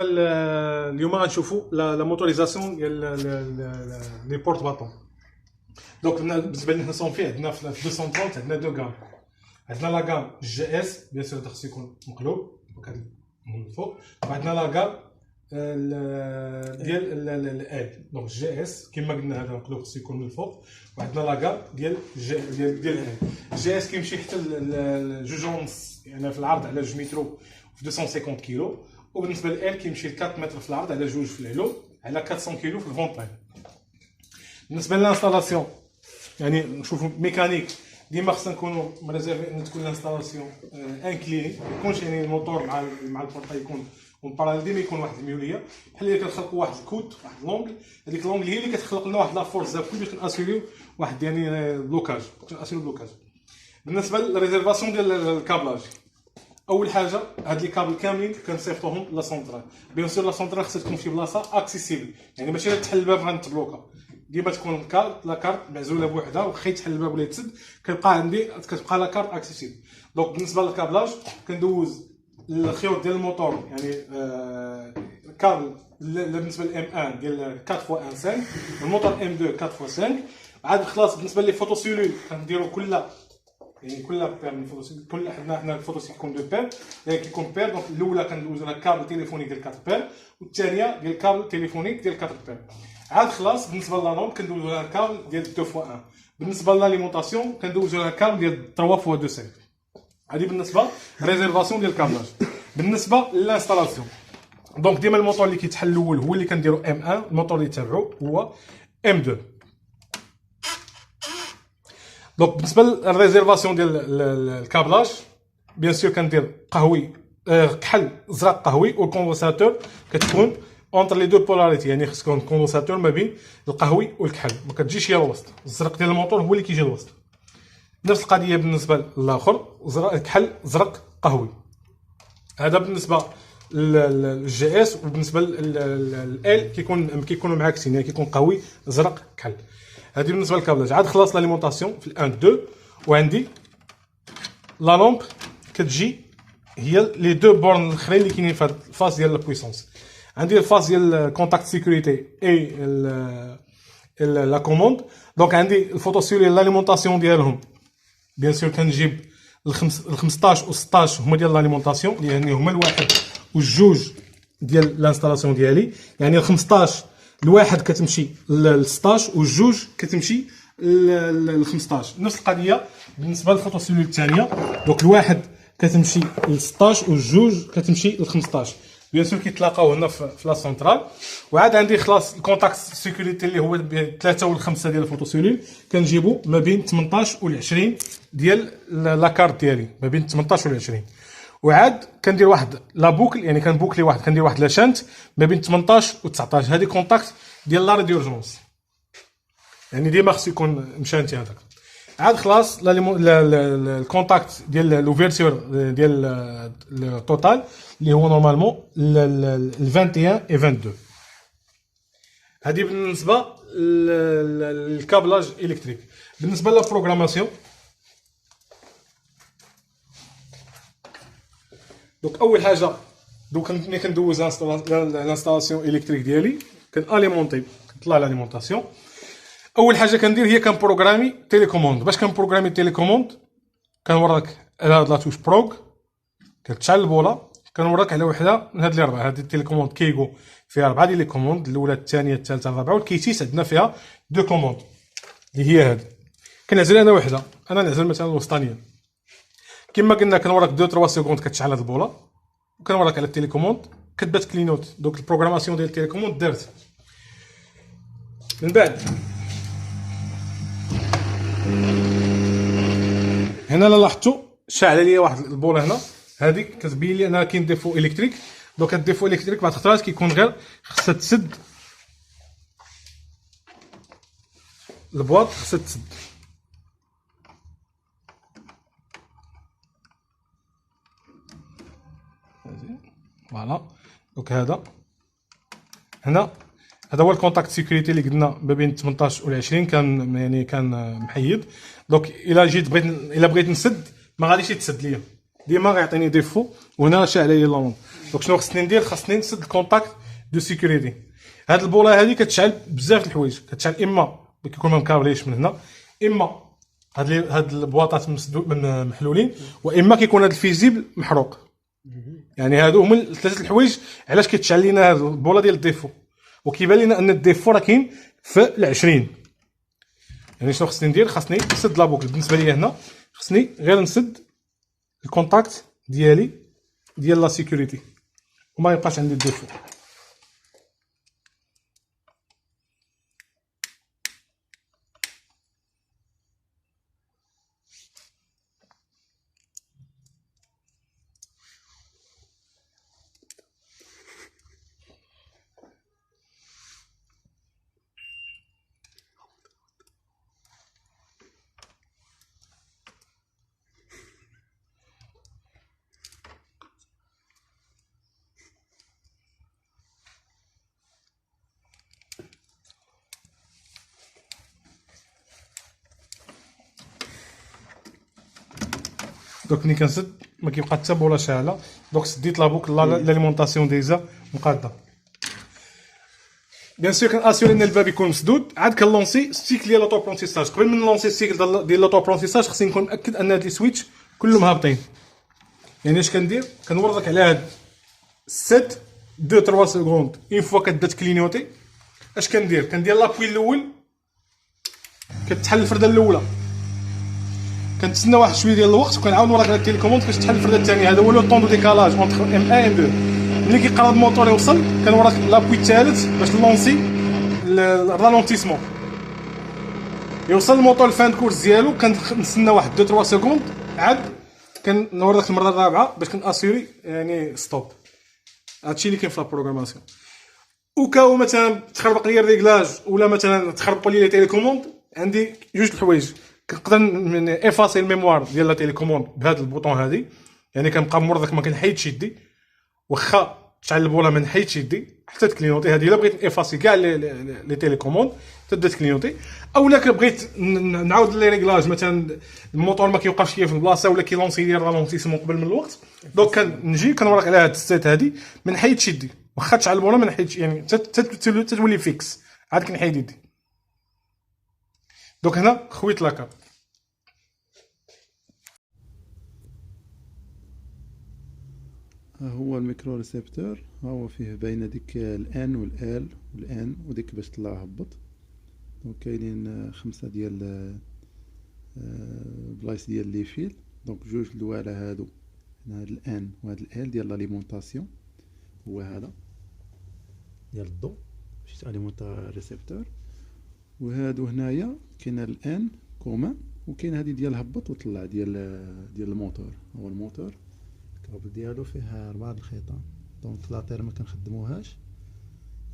اليوم غنشوفوا لا موتوريزاسيون ديال لي بورت باطون. دونك بالنسبه لنا صون فيه عندنا في 230 عندنا دو غام. عندنا لا غام جي اس بيان سور خصو يكون مقلوب دونك هذا من الفوق، وعندنا لا غام ديال ال دونك جي اس كما قلنا هذا مقلوب خصو يكون من الفوق، وعندنا لا غام ديال ال جي اس كيمشي حتى جوج ونص يعني في العرض على 2 متر في 250 كيلو، وبالنسبه لل كيمشي ل 4 متر في العرض على 2 في العلو على 400 كيلو في الفونتاين. بالنسبه للانستالاسيون يعني نشوفوا ميكانيك ديما خصنا نكونوا مريزيرفي ان تكون الانستالاسيون انكليني، ما يكونش يعني الموتور مع البورطه يكون اون باراليل، ديما يكون واحد الميوليه بحال اللي كنخلقوا واحد الكوت واحد لونغل، هذيك لونغل هي اللي كتخلق لنا واحد لا فورس زاف باش كناسيريو واحد يعني بلوكاج، كناسيريو بلوكاج. بالنسبه للريزيرفاسيون ديال الكابلاج، اول حاجه هاد لي كابل كاملين كنصيفطوهم لا سونطرال. بيان سور لا سونطرال خصها تكون في بلاصه اكسيسيبل، يعني ماشي تحل الباب غنتبلوكا، ديما تكون لا كارت معزوله بوحدها، وخا يتحل الباب ولا يتسد كتبقى لا كارت اكسيسيبل. دونك بالنسبه للكابلاج كندوز الخيوط ديال الموتور يعني كابل بالنسبه للام 1 ديال 4x1 5، والموتور ام 2 4x5. عاد خلاص بالنسبه لي فوتوسيلول كنديروا كل بير من الفوتوسيل، كل حنا الفوتوسيل كيكون دو بير، يعني كيكون بير. دونك الاولى كندوزو لها كابل تليفونيك ديال 4 بير، والثانيه ديال كابل تليفونيك ديال 4 بير. عاد خلاص بالنسبه لا لامب كندوزو لها كابل ديال 2x1. بالنسبه لاليمونطاسيون كندوزو لها كابل ديال 3x2 5. هذه بالنسبه ريزيرفاسيون ديال الكابلاج. بالنسبه للانستالاسيون دونك ديما الموتور اللي كيتحل الاول هو اللي كنديرو ام 1، الموتور اللي تابعو هو ام 2. دونك بالنسبه للريزيرفاسيون ديال الكابلاج بيان سور كندير قهوي كحل زرق قهوي، والكوندونساتور كتكون اونتر لي دو بولاريتي، يعني خص يكون كوندونساتور ما بين القهوي والكحل، ما كتجيش هي الوسط. الزرق ديال الموتور هو اللي كيجي الوسط. نفس القضيه بالنسبه للاخر كحل زرق قهوي. هذا بالنسبه للجي اس. وبالنسبه لل كيكونوا معاكسين، يعني كيكون قهوي زرق كحل. هذه بالنسبه للكابلاج. عاد خلاص لاليمونطاسيون في الان 2، وعندي لا لامب كتجي هي لي دو بورن الاخرين اللي كاينين في هاد الفاز ديال البويسونس. عندي الفاز ديال كونتاكت سيكوريتي اي لا كوموند. دونك عندي الفوتوسيل لاليمونطاسيون ديالهم بيان سور كنجيب ال 15 و 16 هما ديال لاليمونطاسيون، يعني هما الواحد والجوج ديال الانستالاسيون ديالي. يعني ال 15 الواحد كتمشي ل 16 والجوج كتمشي ل 15. نفس القضيه بالنسبه للفوتوسيلول الثانيه، دونك الواحد كتمشي ل 16 والجوج كتمشي ل 15. بيان سور كيتلاقاو هنا في لا سونطرال. وعاد عندي خلاص الكونتاكت سيكوريتي اللي هو 3 و5 ديال الفوتوسيلول كنجيبو ما بين 18 و 20 ديال لا كارت ديالي، ما بين 18 و 20. وعاد كندير واحد لا بوكل، يعني كنبوكلي واحد، كندير واحد لاشانت ما بين 18 و 19. هذه كونتاكت ديال لاري ديورجونس، يعني ديما خصو يكون مشانتي هذاك. عاد خلاص الكونتاكت ديال لوفيرتور ديال التوتال اللي هو نورمالمون ال 21 و 22. هذه بالنسبه للكابلاج الكتريك. بالنسبه للبروغراماسيون دونك اول حاجه ملي كندوز الانستالاسيون الكتريك ديالي كناليمونتي، كنطلع لاليمونطاسيون. اول حاجه كندير هي كنبروغرامي تيليكوموند. باش كنبروغرامي تيليكوموند كنوريك على هاد لاطوش بروغ، كتشعل البوله، كنوريك على وحده من هاد لي 4. هاد التيليكوموند كيغو فيها 4 ديال لي كوموند، الاولى الثانيه الثالثه الرابعه، والكيتيس عندنا فيها 2 كوموند اللي هي هاد. كنعزل انا وحده، انا نعزل مثلا الوسطانيه. كما قلنا كنوريك 2 3 سكوند كتشعل هاد البوله، وكنوريك على التيليكوموند كتبات كلينوت. دونك البروغراماسيون ديال التيليكوموند دارت. من بعد هنا لاحظتوا شاعله ليا واحد البوله هنا، هذه كتبين لي انها كاين ديفو الكتريك. دونك الديفو الكتريك بعض الخطرات كيكون غير خصها تسد البواط، خصها تسد. فوالا. دونك هذا هنا هذا هو الكونتاكت سيكوريتي اللي قلنا ما بين 18 و 20 كان يعني كان محيد. دونك الا بغيت نسد ما غاديش يتسد ليا، ديما غيعطيني ديفو، وهنا شاعله لي لامب. دونك شنو خصني ندير؟ خاصني نسد الكونتاكت دو سيكوريتي. هاد البوله هادي كتشعل بزاف د الحوايج، كتشعل اما كيكون ما مكابليش من هنا، اما هاد البواطات من محلولين، واما كيكون هاد الفيزيبل محروق. يعني هادو هما ثلاثه الحوايج علاش كيتشعل لينا هاد البوله ديال الديفو. وكيبان لنا ان الديفو راه كاين في ال20. يعني شنو خصني ندير؟ خاصني نسد لابوكل. بالنسبه ليا هنا خصني غير نسد الكونتاكت ديالي ديال لا سيكوريتي وما يبقاش عندي الديفو. دونك ملي كنسد ما كيبقى حتى بولا شاعله. دونك سديت لابوكل لاليمونطاسيون دايزه مقاده. بيان سور كناسيوري ان الباب يكون مسدود. عاد كنلونسي ستيك ديال لوطوبرونتيساج. قبل من نلونسي ستيك ديال لوطوبرونتيساج خصني نكون مأكد ان هاد لي سويتش كلهم هابطين. يعني اش كندير؟ كنورك على هاد 7 2 3 سكوند. اون فوا كدات كلينيوتي اش كندير؟ كندير لابوي الاول، كتحل الفرده الاولى، كنتسنى واحد شويه ديال الوقت وكنعاود نوريك على التيليكوموند كيفاش تحل الفرده الثانيه. هذا هو لو طون دو ديكالاج اونتر ام 1 ام 2. ملي كيقرب الموتور يوصل كنوريك لابوي الثالث باش نلونسي الرالونتيسمون. يوصل الموتور لفان كورس ديالو كنتسنى واحد 2 3 سكوند، عاد كنوريك المره الرابعه باش كناسيوري يعني ستوب. هادشي اللي كاين في لا بروغراماسيون. وكاو مثلا تخربق لي الريغلاج ولا مثلا تخربقوا لي لي تيليكوموند، عندي جوج الحوايج. كنقدر من افاسي الميموار ديال لا تيليكوموند بهذا البوطون هادي. يعني كنبقى مرضك ما كنحيدش يدي، واخا تشعل البوله ما نحيدش يدي حتى تكلينوتي. هادي الا بغيت افاسي كاع لي تيليكوموند تبدا تكلينوتي. اولا بغيت نعاود لي ريغلاج، مثلا الموتور ما كيوقفش في البلاصه ولا كيلونسي لي الرالونتيسمون قبل من الوقت، دونك كنجي كنوريك على هاد السيت هادي ما نحيدش يدي، واخا تشعل البوله ما نحيدش، يعني تتولي فيكس عاد كنحيد يدي. دونك هنا خويت لاكار. ها هو الميكرو ريسبتور، ها هو فيه باينه ديك الان والال والان وديك باش طلع هبط. دونك كاينين 5 ديال بلايص ديال لي فيل. دونك جوج الوالا هادو، هاد الان وهاد الال ديال لاليمونطاسيون، هو هذا ديال الضو باش تاليمونطا ريسبتور. وهادو هنايا كاين الان كومان، وكاين هادي ديال هبط وطلع ديال الموتور. هو الموتور الكابل ديالو فيه 4 الخيطان. دونك لاطير ما كنخدموهاش،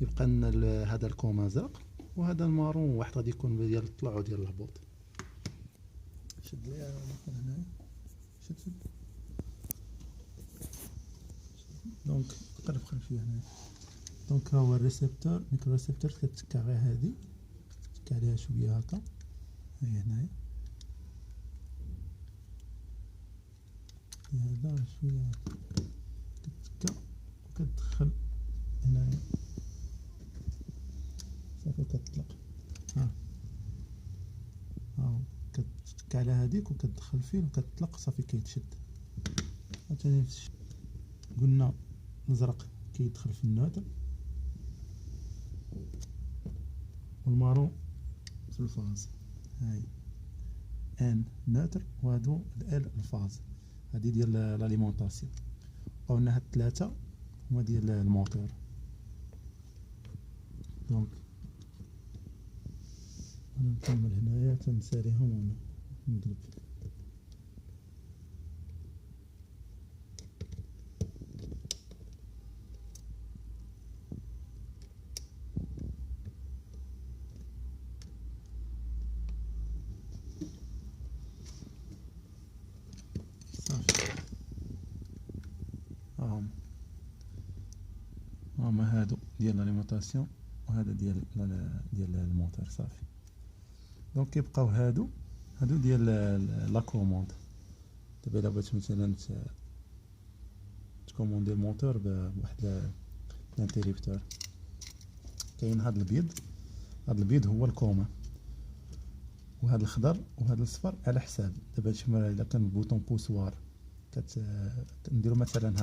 يبقى لنا هذا الكوم ازرق وهذا المارون واحد غادي يكون ديال الطلوع وديال الهبوط. شد ليها هنايا، شد. دونك قرب خلفيه هنايا. دونك ها هو الريسبتور، ميكرو ريسبتور كتكا غير هادي، كتكا عليها شويه هكا، هي هنايا هذا شويه كتكا وكتدخل هنايا صافي كتطلق. ها كتك على هذيك وكتدخل فيه وكتطلق صافي كيتشد. عاوتاني قلنا الازرق كيدخل في النوتر والمارون في الفاز. هاي ان نوتر وهادو ال الفاز. هادي ديال لاليمونطاسيون. بقاولنا هاد 3 هما ديال الموتور. دونك انا نكمل هنايا تنساليهم ونقلب. صافي هما هادو ديال لاليمونطاسيون وهذا ديال الموتور. صافي دونك كيبقاو هادو ديال لا كوموند. دابا الا بغيت مثلا تكوموندي الموتور بواحد الانتريبتور. كاين هاد الابيض، هاد الابيض هو الكوما، وهذا الخضر وهذا الصفر على حساب. دابا هادشي الا كان بوطون بوسوار كنديرو مثلا هاد